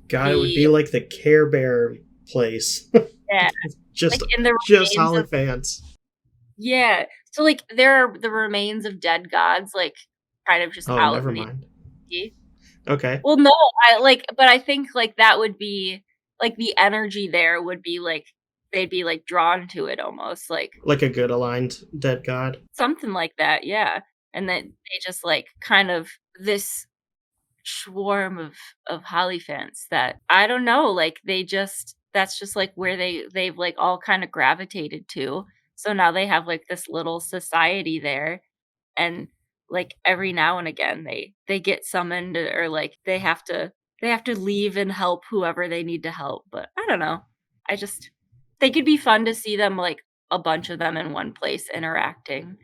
Speaker 1: God, it would be like the Care Bear place.
Speaker 4: Yeah.
Speaker 1: just
Speaker 4: like in the
Speaker 1: HollyPhants.
Speaker 4: Yeah. So like there are the remains of dead gods, like kind of just
Speaker 1: Oh,
Speaker 4: out
Speaker 1: never
Speaker 4: in the
Speaker 1: mind.
Speaker 4: sea.
Speaker 1: Okay.
Speaker 4: Well, no, but I think like that would be like the energy there would be like they'd be like drawn to it almost like
Speaker 1: Like a good aligned dead god.
Speaker 4: something like that, yeah. And then they just like kind of this swarm of HollyPhants that I don't know, like they just that's just like where they've like all kind of gravitated to. So now they have like this little society there, and like every now and again they get summoned or like they have to leave and help whoever they need to help. But I don't know. I just think it'd be fun to see them like a bunch of them in one place interacting,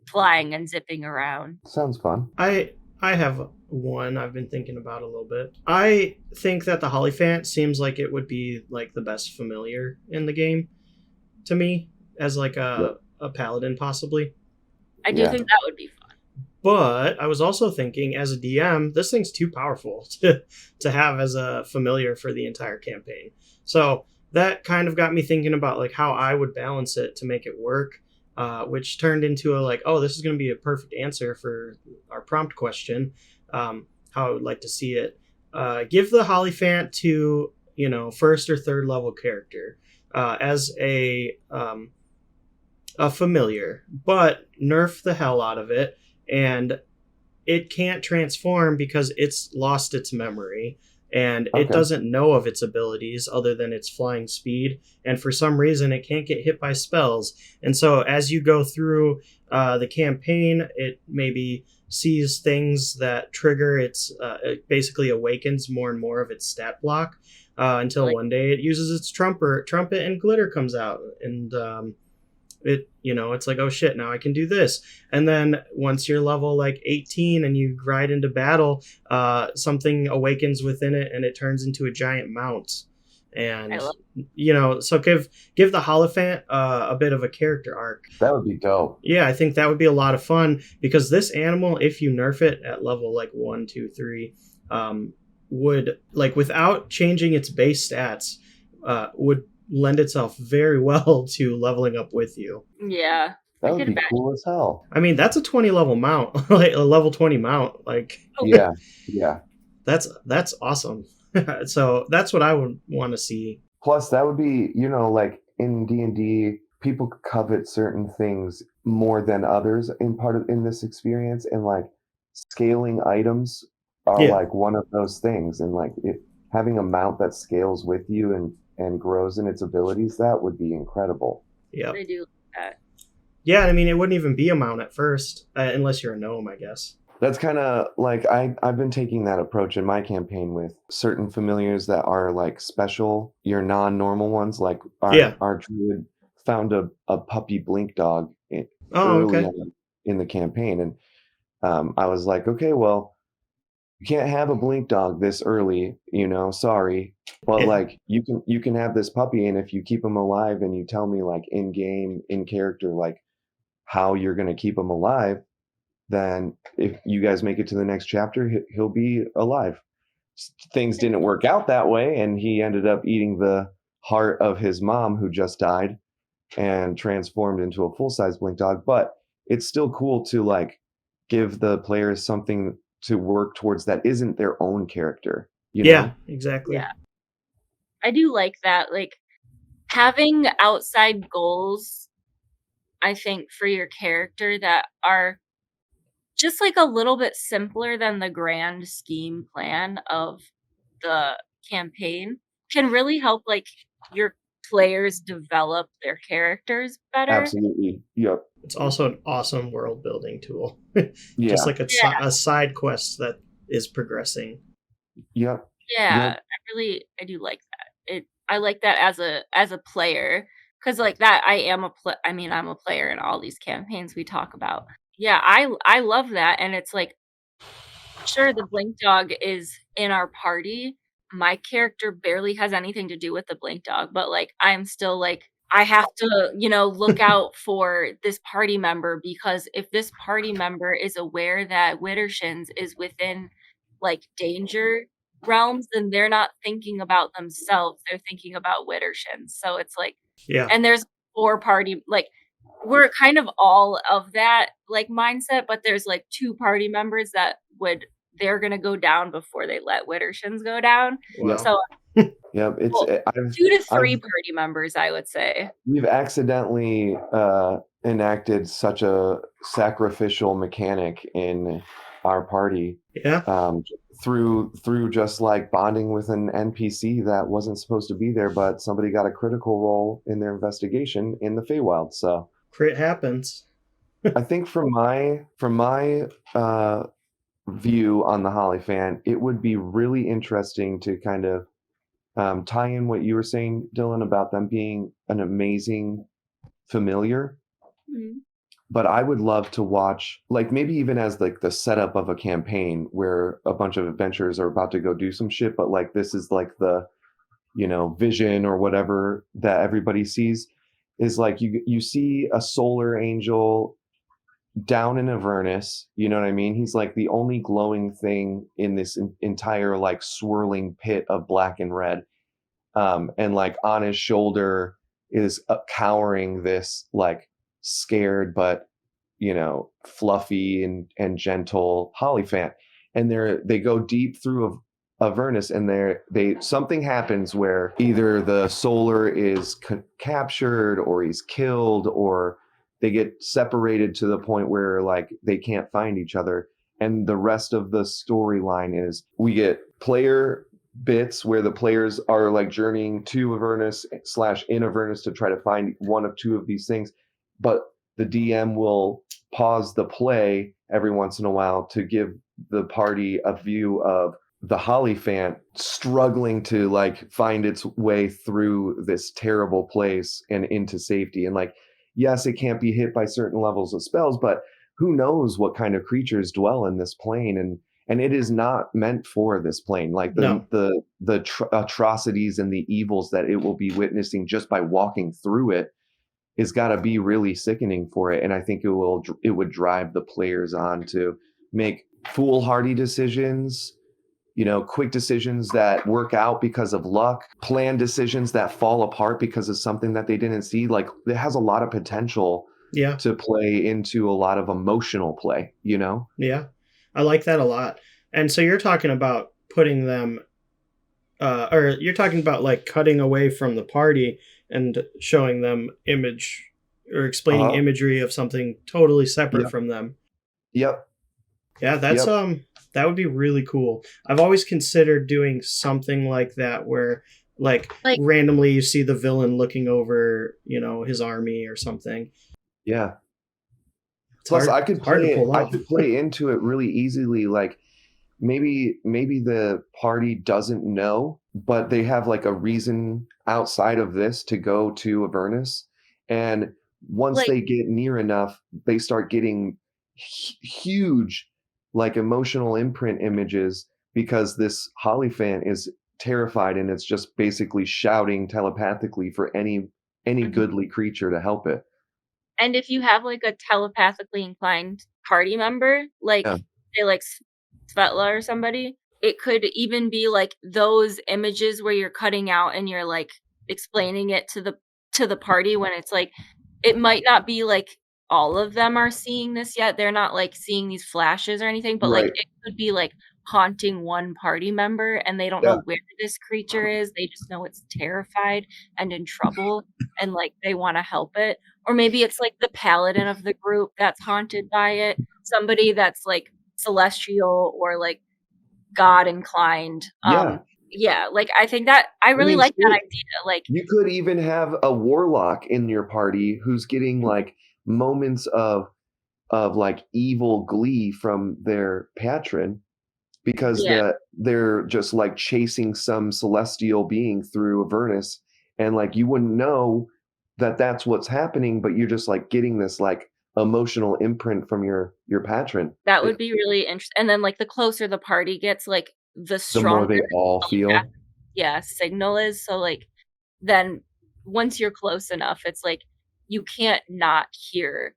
Speaker 4: flying and zipping around.
Speaker 5: Sounds fun.
Speaker 1: I have one I've been thinking about a little bit. I think that the HollyPhant seems like it would be like the best familiar in the game to me as like a paladin possibly.
Speaker 4: I do think that would be fun.
Speaker 1: But I was also thinking as a DM, this thing's too powerful to have as a familiar for the entire campaign. So that kind of got me thinking about like how I would balance it to make it work. Which turned into a like, oh, this is going to be a perfect answer for our prompt question. How I would like to see it. Give the HollyPhant to first or third level character as a familiar, but nerf the hell out of it, and it can't transform because it's lost its memory and it doesn't know of its abilities other than its flying speed, and for some reason it can't get hit by spells. And so as you go through the campaign, it maybe sees things that trigger it basically awakens more and more of its stat block until one day it uses its trumpet and glitter comes out, and it's like, oh shit, now I can do this. And then once you're level like 18 and you ride into battle, something awakens within it and it turns into a giant mount. And so give the HollyPhant a bit of a character arc.
Speaker 5: That would be dope.
Speaker 1: Yeah, I think that would be a lot of fun, because this animal, if you nerf it at level like 1, 2, 3, would, like, without changing its base stats, would lend itself very well to leveling up with you.
Speaker 4: Yeah.
Speaker 5: That would be cool as hell.
Speaker 1: I mean, that's a 20 level mount, like a level 20 mount. Like,
Speaker 5: yeah.
Speaker 1: That's awesome. So that's what I would want to see.
Speaker 5: Plus, that would be, like in D&D, people covet certain things more than others in this experience, and like scaling items are like one of those things, and like having a mount that scales with you and grows in its abilities, that would be incredible.
Speaker 1: Yeah,
Speaker 4: I do like that.
Speaker 1: Yeah, I mean, it wouldn't even be a mount at first, unless you're a gnome, I guess.
Speaker 5: That's kind of like I've been taking that approach in my campaign with certain familiars that are like special, your non-normal ones. Like our druid found a puppy blink dog early in the campaign, and I was like, okay, well, you can't have a blink dog this early, sorry, but like you can have this puppy, and if you keep him alive and you tell me like in game, in character, like how you're going to keep him alive, then if you guys make it to the next chapter, he'll be alive. Things didn't work out that way, and he ended up eating the heart of his mom, who just died, and transformed into a full-size blink dog. But it's still cool to like give the players something to work towards that isn't their own character.
Speaker 1: Yeah, exactly.
Speaker 4: Yeah, I do like that. Like having outside goals, I think, for your character that are just like a little bit simpler than the grand scheme plan of the campaign can really help like your players develop their characters better.
Speaker 5: Absolutely. Yep.
Speaker 1: It's also an awesome world building tool.
Speaker 5: Yeah.
Speaker 1: Just like a side quest that is progressing.
Speaker 5: Yep.
Speaker 4: Yeah, yep. I do like that. I like that as a player, because like that I'm a player in all these campaigns we talk about. Yeah, I love that, and it's like, sure, the blink dog is in our party. My character barely has anything to do with the blink dog, but like I'm still like, I have to, look out for this party member, because if this party member is aware that Widdershins is within like danger realms, then they're not thinking about themselves, they're thinking about Widdershins. So it's like, and there's 4 party, like we're kind of all of that like mindset, but there's like 2 party members that they're gonna go down before they let Widdershins go down.
Speaker 5: Yep.
Speaker 4: So
Speaker 5: Yep. It's
Speaker 4: well,
Speaker 5: I've
Speaker 4: 2 to 3
Speaker 5: I've
Speaker 4: party members, I would say.
Speaker 5: we've accidentally enacted such a sacrificial mechanic in our party
Speaker 1: Yeah.
Speaker 5: through just like bonding with an NPC that wasn't supposed to be there, but somebody got a critical role in their investigation in the Feywild. So
Speaker 1: Crit happens.
Speaker 5: I think from my view on the HollyPhant, it would be really interesting to kind of tie in what you were saying, Dylan, about them being an amazing familiar.
Speaker 4: Mhm.
Speaker 5: But I would love to watch, like maybe even as like the setup of a campaign where a bunch of adventurers are about to go do some shit, but like this is like the, vision or whatever that everybody sees, is like you see a solar angel down in Avernus, you know what I mean? He's like the only glowing thing in this entire like swirling pit of black and red. And like on his shoulder is cowering this like scared but fluffy and gentle HollyPhant. And they go deep through Avernus, and they something happens where either the solar is captured or he's killed, or they get separated to the point where like they can't find each other. And the rest of the storyline is we get player bits where the players are like journeying to Avernus / in Avernus to try to find one of two of these things, but the DM will pause the play every once in a while to give the party a view of the HollyPhant struggling to like find its way through this terrible place and into safety. And like, yes, it can't be hit by certain levels of spells, but who knows what kind of creatures dwell in this plane, and it is not meant for this plane. Like the atrocities and the evils that it will be witnessing just by walking through it is got to be really sickening for it. And I think it would drive the players on to make foolhardy decisions, quick decisions that work out because of luck, plan decisions that fall apart because of something that they didn't see. Like it has a lot of potential to play into a lot of emotional play,
Speaker 1: Yeah. I like that a lot. And so you're talking about putting them or you're talking about like cutting away from the party and showing them image or explaining imagery of something totally separate from them.
Speaker 5: Yep.
Speaker 1: Yeah, that's that would be really cool. I've always considered doing something like that where like randomly you see the villain looking over, his army or something.
Speaker 5: Yeah.
Speaker 1: It's
Speaker 5: Plus
Speaker 1: hard,
Speaker 5: I could play into it really easily. Like maybe the party doesn't know, but they have like a reason outside of this to go to Avernus. And once they get near enough, they start getting huge like emotional imprint images because this HollyPhant is terrified, and it's just basically shouting telepathically for any goodly creature to help it.
Speaker 4: And if you have like a telepathically inclined party member, like say like Svetla or somebody, it could even be like those images where you're cutting out and you're like explaining it to the party, when it's like it might not be like all of them are seeing this yet. They're not like seeing these flashes or anything, but like it could be like haunting one party member and they don't know where this creature is. They just know it's terrified and in trouble and like they want to help it. Or maybe it's like the paladin of the group that's haunted by it. Somebody that's like celestial or like God inclined. Yeah, like I think that I really like that idea. Like
Speaker 5: you could even have a warlock in your party who's getting like moments of like evil glee from their patron because they're just like chasing some celestial being through Avernus, and like you wouldn't know that that's what's happening, but you're just like getting this like emotional imprint from your patron.
Speaker 4: That would be really interesting. And then like the closer the party gets, like the stronger
Speaker 5: the more they all feel.
Speaker 4: Signal is. So like then once you're close enough, it's like you can't not hear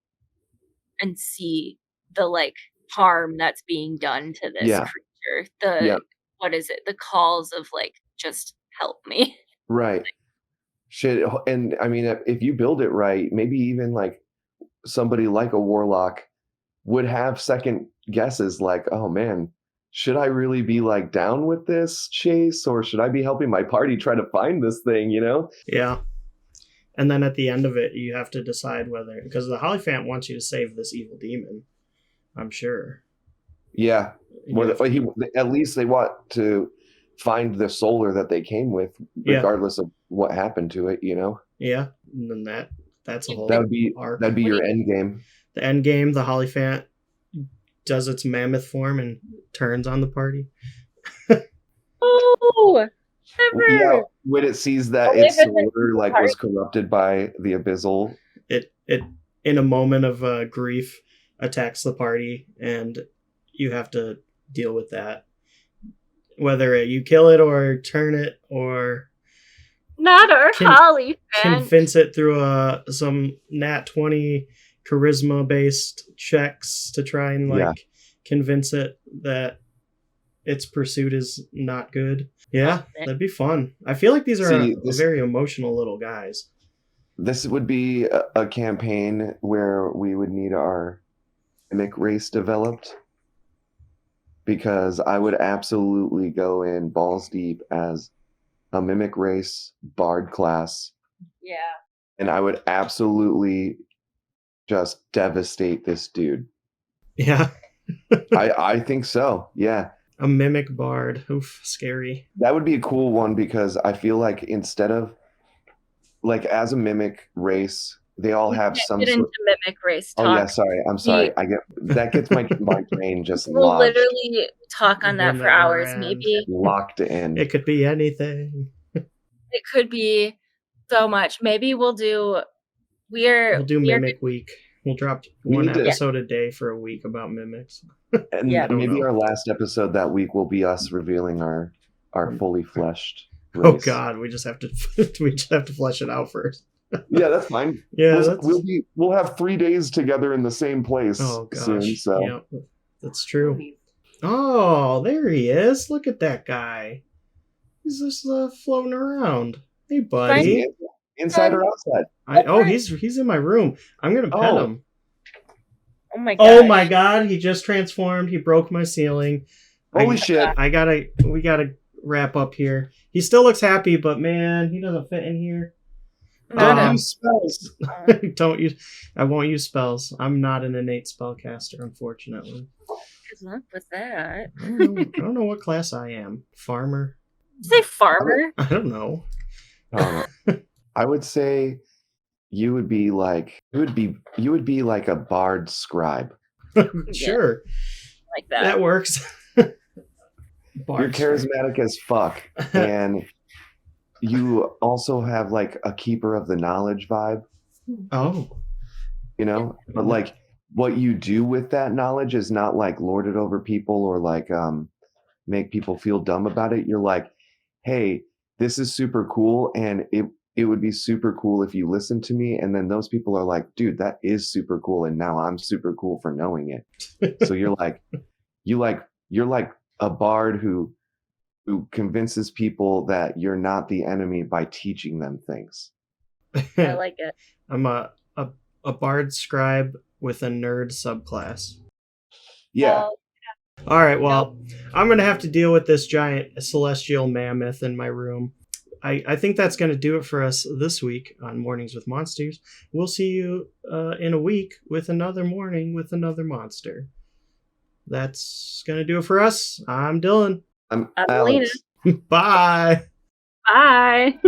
Speaker 4: and see the like harm that's being done to this creature. What is it? The calls of like just help me.
Speaker 5: Right. Shit. And I mean, if you build it right, maybe even like somebody like a warlock would have second guesses like, oh man, should I really be like down with this chase, or should I be helping my party try to find this thing, you know?
Speaker 1: Yeah. And then at the end of it, you have to decide whether, because the HollyPhant wants you to save this evil demon, I'm sure.
Speaker 5: Yeah. Well, at least they want to find the solar that they came with, regardless of what happened to it, you know?
Speaker 1: Yeah. And then that's a whole
Speaker 5: that'd be your end game.
Speaker 1: The end game, the HollyPhant does its mammoth form and turns on the party.
Speaker 4: Oh, never.
Speaker 5: Yeah, when it sees that its solar was corrupted by the abyssal,
Speaker 1: it in a moment of grief attacks the party, and you have to deal with that. Whether you kill it or turn it or
Speaker 4: not our HollyPhant.
Speaker 1: Convince it through some nat 20 charisma based checks to try and convince it that its pursuit is not good. Yeah, that'd be fun. I feel like these are very emotional little guys.
Speaker 5: This would be a campaign where we would need our mimic race developed, because I would absolutely go in balls deep as a mimic race bard class.
Speaker 4: Yeah.
Speaker 5: And I would absolutely just devastate this dude.
Speaker 1: Yeah.
Speaker 5: I think so. Yeah.
Speaker 1: A mimic bard. Oof, scary.
Speaker 5: That would be a cool one, because I feel like instead of as a mimic race, they all have some
Speaker 4: get into mimic race talk.
Speaker 5: Oh yeah, sorry. I'm sorry. That gets my brain just
Speaker 4: we'll
Speaker 5: lodged.
Speaker 4: Literally talk on that for hours, maybe.
Speaker 5: Locked in.
Speaker 1: It could be anything.
Speaker 4: It could be so much. Maybe we'll do
Speaker 1: Mimic Week. We'll drop one episode a day for a week about mimics.
Speaker 5: And maybe our last episode that week will be us revealing our fully fleshed race.
Speaker 1: Oh God, we just have to flesh it out first.
Speaker 5: Yeah, that's fine.
Speaker 1: Yeah,
Speaker 5: we'll have 3 days together in the same place soon. So
Speaker 1: yeah, that's true. Oh, there he is. Look at that guy. He's just floating around. Hey, buddy.
Speaker 5: Inside or outside?
Speaker 1: He's in my room. I'm gonna pet him.
Speaker 4: Oh my God!
Speaker 1: Oh my God! He just transformed. He broke my ceiling.
Speaker 5: Holy shit!
Speaker 1: We gotta wrap up here. He still looks happy, but man, he doesn't fit in here.
Speaker 5: Don't use spells.
Speaker 1: Don't use. I won't use spells. I'm not an innate spellcaster, unfortunately.
Speaker 4: Good luck with that.
Speaker 1: I don't know what class I am. Farmer.
Speaker 4: Did you say farmer?
Speaker 1: I don't know.
Speaker 5: I would say you would be like a bard scribe.
Speaker 1: Sure.
Speaker 4: Like that.
Speaker 1: That works.
Speaker 5: You're charismatic as fuck, and you also have a keeper of the knowledge vibe.
Speaker 1: Oh.
Speaker 5: You know, but what you do with that knowledge is not lord it over people or make people feel dumb about it. You're like, hey, this is super cool, and it would be super cool if you listen to me. And then those people are like, dude, that is super cool, and now I'm super cool for knowing it. So you're like a bard who convinces people that you're not the enemy by teaching them things.
Speaker 4: I like it.
Speaker 1: I'm a bard scribe with a nerd subclass.
Speaker 5: Yeah.
Speaker 1: All right, well, I'm going to have to deal with this giant celestial mammoth in my room. I think that's going to do it for us this week on Mornings with Monsters. We'll see you in a week with another morning with another monster. That's going to do it for us. I'm Dylan.
Speaker 5: I'm Alex.
Speaker 1: Bye.
Speaker 4: Bye.